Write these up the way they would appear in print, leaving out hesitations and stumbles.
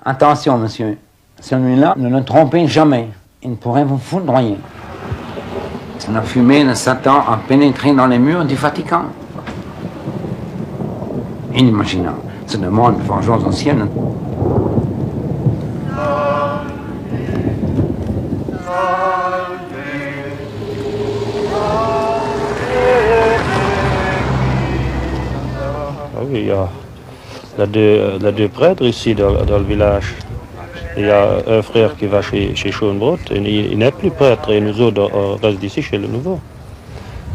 Attention, monsieur, celui-là, ne le trompez jamais. Il pourrait vous foudroyer. La fumée de Satan a pénétré dans les murs du Vatican. Inimaginable. Ce demande de vengeance ancienne. Ah oui, il y a deux prêtres ici dans le village. Il y a un frère qui va chez Schoenbrot, et il n'est plus prêtre, et nous autres, on reste d'ici chez le nouveau.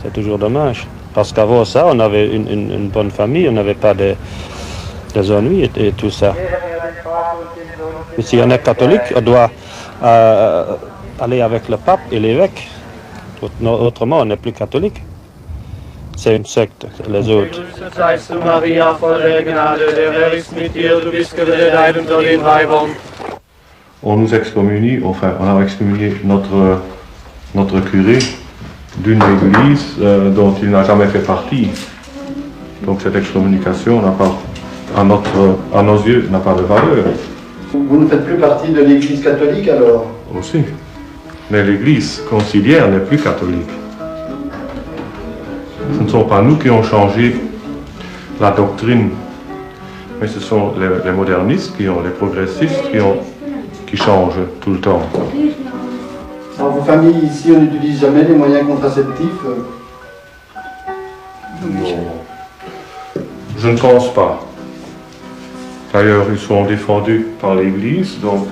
C'est toujours dommage. Parce qu'avant ça, on avait une bonne famille, on n'avait pas des ennuis et tout ça. Et si on est catholique, on doit aller avec le pape et l'évêque. Autrement, on n'est plus catholique. C'est une secte, les autres. On nous excommunie, enfin, on a excommunié notre curé d'une église dont il n'a jamais fait partie. Donc cette excommunication n'a pas, à nos yeux, n'a pas de valeur. Vous ne faites plus partie de l'église catholique alors? Aussi. Mais l'église conciliaire n'est plus catholique. Ce ne sont pas nous qui ont changé la doctrine, mais ce sont les modernistes, les progressistes qui changent tout le temps. Dans vos familles ici, on n'utilise jamais les moyens contraceptifs? Non. Je ne pense pas. D'ailleurs, ils sont défendus par l'Église, donc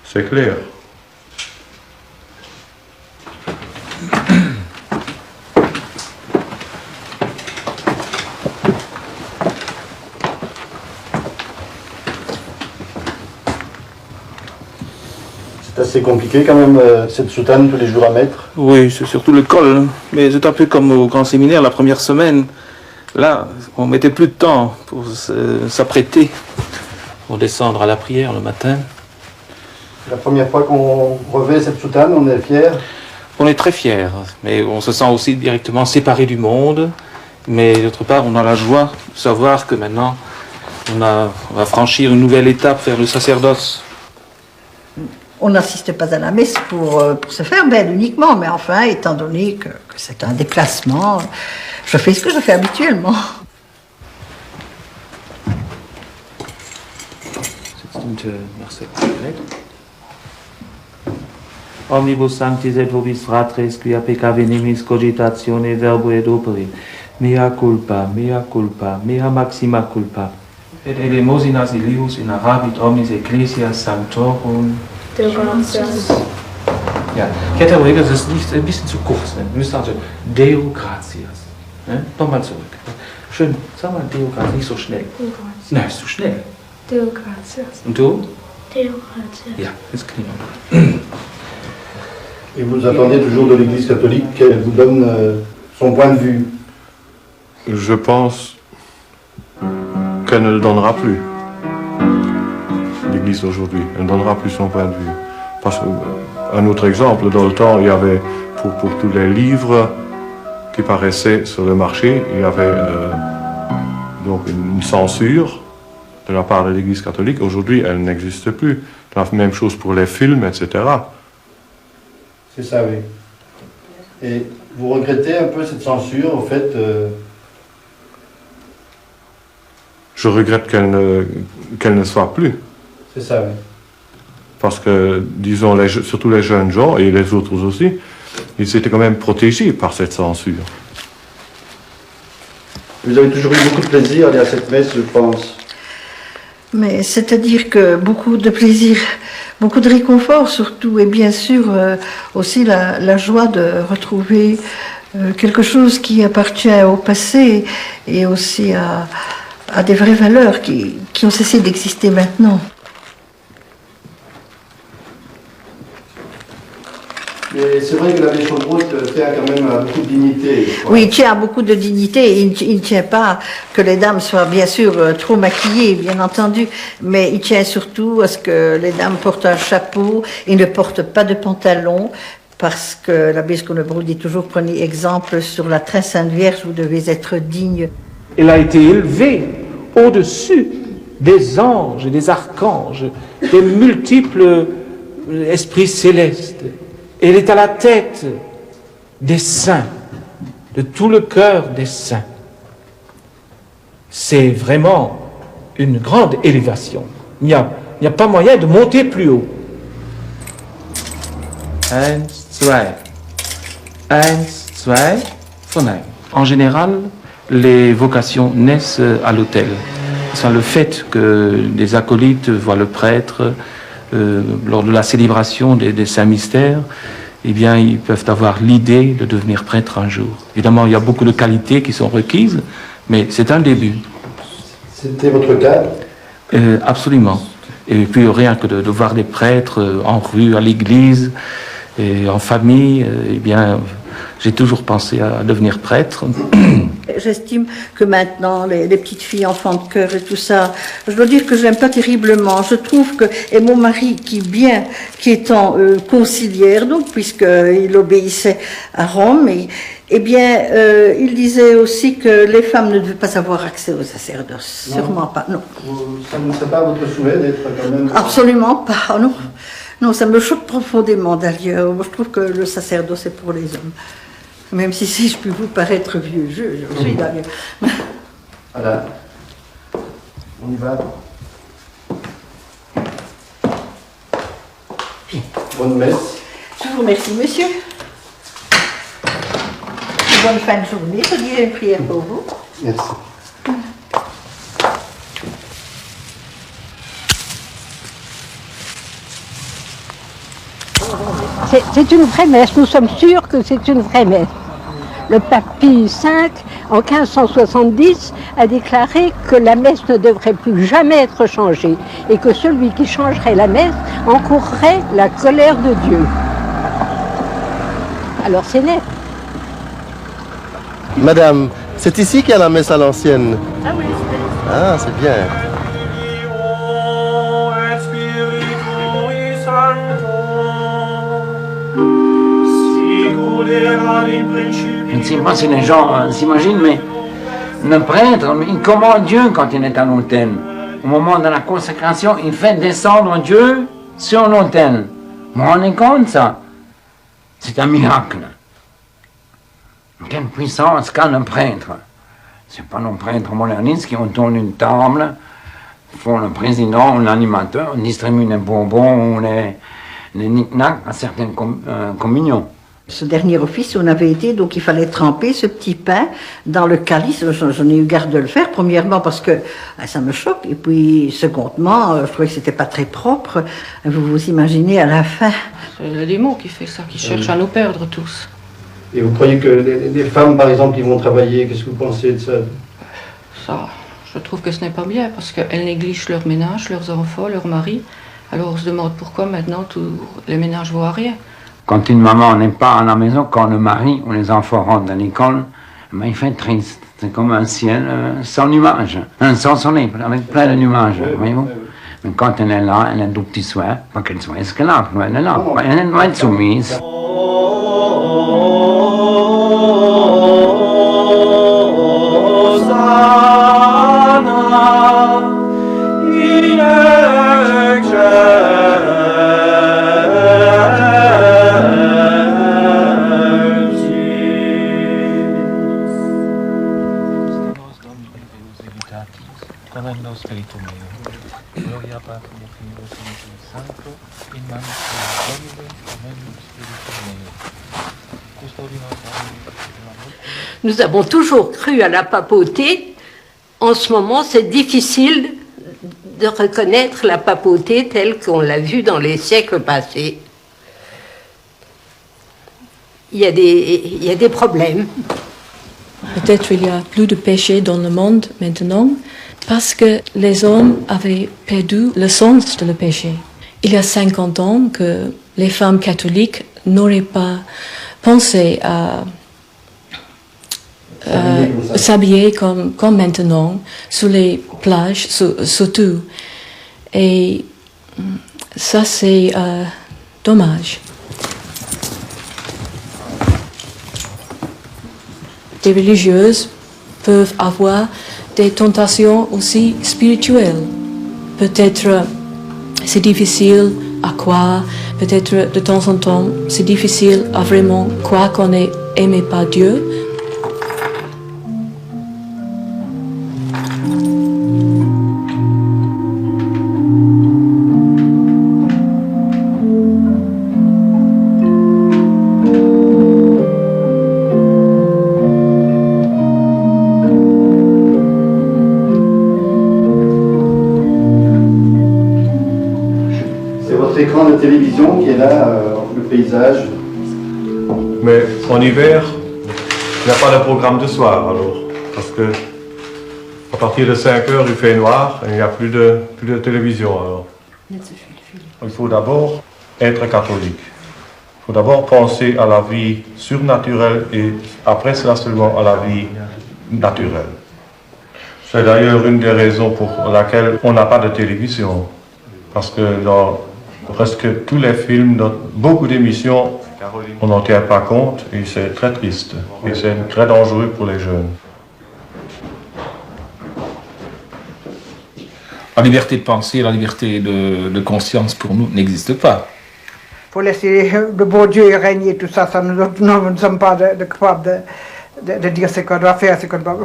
c'est clair. C'est assez compliqué quand même, cette soutane tous les jours à mettre. Oui, c'est surtout le col. Mais c'est un peu comme au grand séminaire la première semaine. Là, on mettait plus de temps pour s'apprêter, pour descendre à la prière le matin. La première fois qu'on revêt cette soutane, on est fiers. On est très fiers, mais on se sent aussi directement séparé du monde. Mais d'autre part, on a la joie de savoir que maintenant, on va franchir une nouvelle étape vers le sacerdoce. On n'assiste pas à la messe pour se faire belle uniquement, mais enfin, étant donné que c'est un déplacement, je fais ce que je fais habituellement. Omnibus sanctis et vobis fratres, quia pecca venimis cogitatione verbo et operi. Mea culpa, mea maxima culpa. Et elemosinas ilius in arabit omnis ecclesias sanctorum. Deo gratias. Ja, ich hätte aber gedacht, das ist nicht ein bisschen zu kurz. Ne? Wir müssen also Deo gratias. Ne? Nochmal zurück. Schön, sag mal Deo gratias, nicht so schnell. Deo gratias. Nein, ist zu schnell. Deo gratias. Und du? Deo gratias. Ja, jetzt knien. Et vous attendez toujours de l'église catholique qu'elle vous donne son point de vue? Je pense qu'elle ne le donnera plus. L'Église d'aujourd'hui, elle ne donnera plus son point de vue. Parce qu'un autre exemple, dans le temps, il y avait, pour tous les livres qui paraissaient sur le marché, il y avait donc une censure de la part de l'Église catholique. Aujourd'hui, elle n'existe plus. La même chose pour les films, etc. C'est ça, oui. Et vous regrettez un peu cette censure, au fait Je regrette qu'elle ne soit plus. C'est ça, oui. Parce que, disons, surtout les jeunes gens, et les autres aussi, ils étaient quand même protégés par cette censure. Vous avez toujours eu beaucoup de plaisir à aller à cette messe, je pense. Mais c'est-à-dire que beaucoup de plaisir, beaucoup de réconfort surtout, et bien sûr aussi la joie de retrouver quelque chose qui appartient au passé et aussi à des vraies valeurs qui ont cessé d'exister maintenant. Mais c'est vrai que l'abbé Schoenbrot tient quand même à beaucoup de dignité. Oui, il tient à beaucoup de dignité. Il ne tient pas que les dames soient bien sûr trop maquillées, bien entendu, mais il tient surtout à ce que les dames portent un chapeau et ne portent pas de pantalon, parce que l'abbé Schoenbrot dit toujours, prenez exemple sur la très sainte Vierge, vous devez être digne. Elle a été élevée au-dessus des anges et des archanges, des multiples esprits célestes. Elle est à la tête des saints, de tout le cœur des saints. C'est vraiment une grande élévation. Il n'y a pas moyen de monter plus haut. 1, 2. 1, 2, Vernein. En général, les vocations naissent à l'autel. C'est le fait que des acolytes voient le prêtre lors de la célébration des saints mystères, eh bien, ils peuvent avoir l'idée de devenir prêtre un jour. Évidemment, il y a beaucoup de qualités qui sont requises, mais c'est un début. C'était votre cas? Absolument. Et puis rien que de voir des prêtres en rue, à l'église, et en famille, eh bien, j'ai toujours pensé à devenir prêtre. J'estime que maintenant, les petites filles enfants de cœur et tout ça, je dois dire que je n'aime pas terriblement. Je trouve que, et mon mari qui étant conciliaire, donc, puisqu'il obéissait à Rome, eh bien, il disait aussi que les femmes ne devaient pas avoir accès au sacerdoce. Non. Sûrement pas, non. Ça ne serait pas votre souhait d'être quand même... Absolument pas, oh non. Non, ça me choque profondément d'ailleurs. Moi, je trouve que le sacerdoce est pour les hommes. Même si je peux vous paraître vieux jeu, je suis d'ailleurs. Voilà. On y va. Bonne messe. Je vous remercie, monsieur. Bonne fin de journée. Je dirai une prière pour vous. Merci. C'est une vraie messe, nous sommes sûrs que c'est une vraie messe. Le pape Pie V, en 1570, a déclaré que la messe ne devrait plus jamais être changée et que celui qui changerait la messe encourrait la colère de Dieu. Alors c'est net. Madame, c'est ici qu'il y a la messe à l'ancienne? Ah oui, c'est Ah, c'est bien. Je ne sais pas si les gens s'imaginent, mais le prêtre, il commande Dieu quand il est à l'autel. Au moment de la consécration, il fait descendre Dieu sur l'autel. Vous vous rendez compte, ça? C'est un miracle. Quelle puissance qu'a le prêtre. Ce n'est pas nos prêtres modernistes qui autour d'une table font le président ou l'animateur, distribuent les bonbons ou les knick-knacks à certaines communions. Ce dernier office, on avait été, donc il fallait tremper ce petit pain dans le calice. Je n'ai eu garde de le faire, premièrement parce que ça me choque, et puis secondement, je trouvais que c'était pas très propre. Vous vous imaginez à la fin. C'est le démon qui fait ça, qui cherche à nous perdre tous. Et vous croyez que les femmes, par exemple, qui vont travailler, qu'est-ce que vous pensez de ça? Ça, je trouve que ce n'est pas bien, parce qu'elles négligent leur ménage, leurs enfants, leur mari. Alors on se demande pourquoi maintenant tous les ménages vont à rien. Quand une maman n'est pas à la maison, quand le mari ou les enfants rentrent à l'école, ben, il fait triste. C'est comme un ciel sans nuages, sans soleil, avec plein de nuages, voyez-vous. Mais quand elle est là, elle a tout petit soin, pas qu'elle soit esclave, elle est là, elle doit être soumise. Nous avons toujours cru à la papauté. En ce moment, c'est difficile de reconnaître la papauté telle qu'on l'a vue dans les siècles passés. Il y a des problèmes. Peut-être il y a plus de péché dans le monde maintenant parce que les hommes avaient perdu le sens de le péché. Il y a 50 ans que les femmes catholiques n'auraient pas pensé à s'habiller comme maintenant, sur les plages surtout. Et ça, c'est dommage. Des religieuses peuvent avoir des tentations aussi spirituelles. Peut-être c'est difficile à croire, peut-être de temps en temps c'est difficile à vraiment croire qu'on est aimé par Dieu. Écran de télévision qui est là, le paysage. Mais en hiver, il n'y a pas de programme de soir alors, parce que à partir de 5 heures il fait noir et il n'y a plus de télévision alors. Il faut d'abord être catholique. Il faut d'abord penser à la vie surnaturelle et après cela seulement à la vie naturelle. C'est d'ailleurs une des raisons pour laquelle on n'a pas de télévision, parce que dans presque tous les films, dans beaucoup d'émissions, on n'en tient pas compte et c'est très triste. Et c'est très dangereux pour les jeunes. La liberté de penser, la liberté de conscience pour nous n'existe pas. Il faut laisser le bon Dieu régner, tout ça, nous ne sommes pas capables de dire ce qu'on doit faire, ce qu'on doit...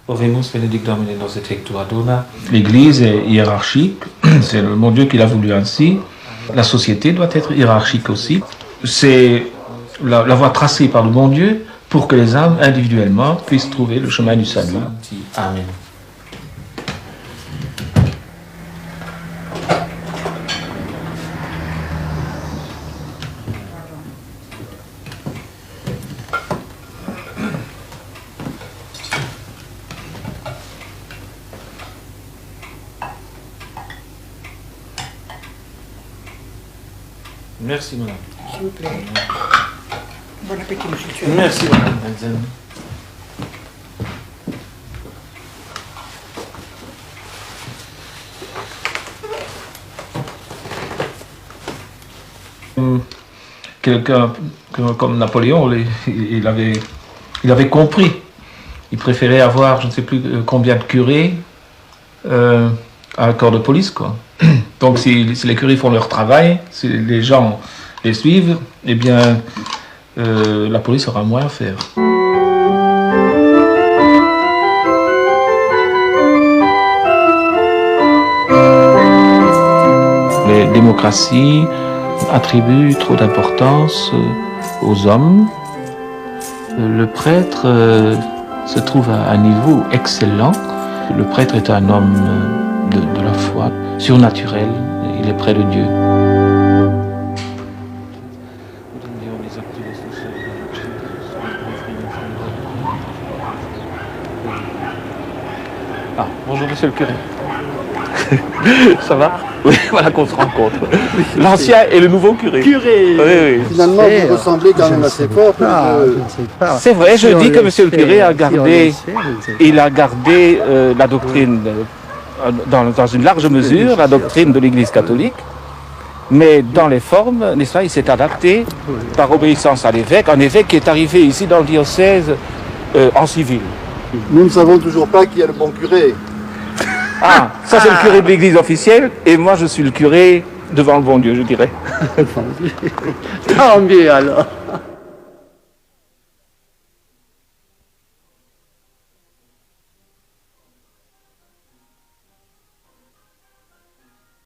Oremus benedict Domine nos et tectua dona. L'Église est hiérarchique, c'est le bon Dieu qui l'a voulu ainsi. La société doit être hiérarchique aussi. C'est la voie tracée par le bon Dieu pour que les âmes individuellement puissent trouver le chemin du salut. Amen. Merci, madame. S'il vous plaît. Bon appétit, monsieur. Merci, madame Benzen. Quelqu'un comme Napoléon, il avait compris. Il préférait avoir, je ne sais plus combien de curés à un corps de police, quoi. Donc si les curés font leur travail, si les gens les suivent, eh bien la police aura moins à faire. Les démocraties attribuent trop d'importance aux hommes. Le prêtre se trouve à un niveau excellent. Le prêtre est un homme de la foi, surnaturel, il est près de Dieu. Ah, bonjour monsieur le curé. Ça va? Oui, voilà qu'on se rencontre. L'ancien et le nouveau curé. Curé! Oui. Finalement, vous ressemblez quand même assez fort. C'est vrai, je dis que monsieur le curé a gardé, la doctrine, dans une large mesure, la doctrine de l'Église catholique, mais dans les formes, n'est-ce pas, il s'est adapté par obéissance à l'évêque, un évêque qui est arrivé ici dans le diocèse en civil. Nous ne savons toujours pas qui est le bon curé. Ah, ça c'est le curé de l'église officielle, et moi je suis le curé devant le bon Dieu, je dirais. Tant mieux alors.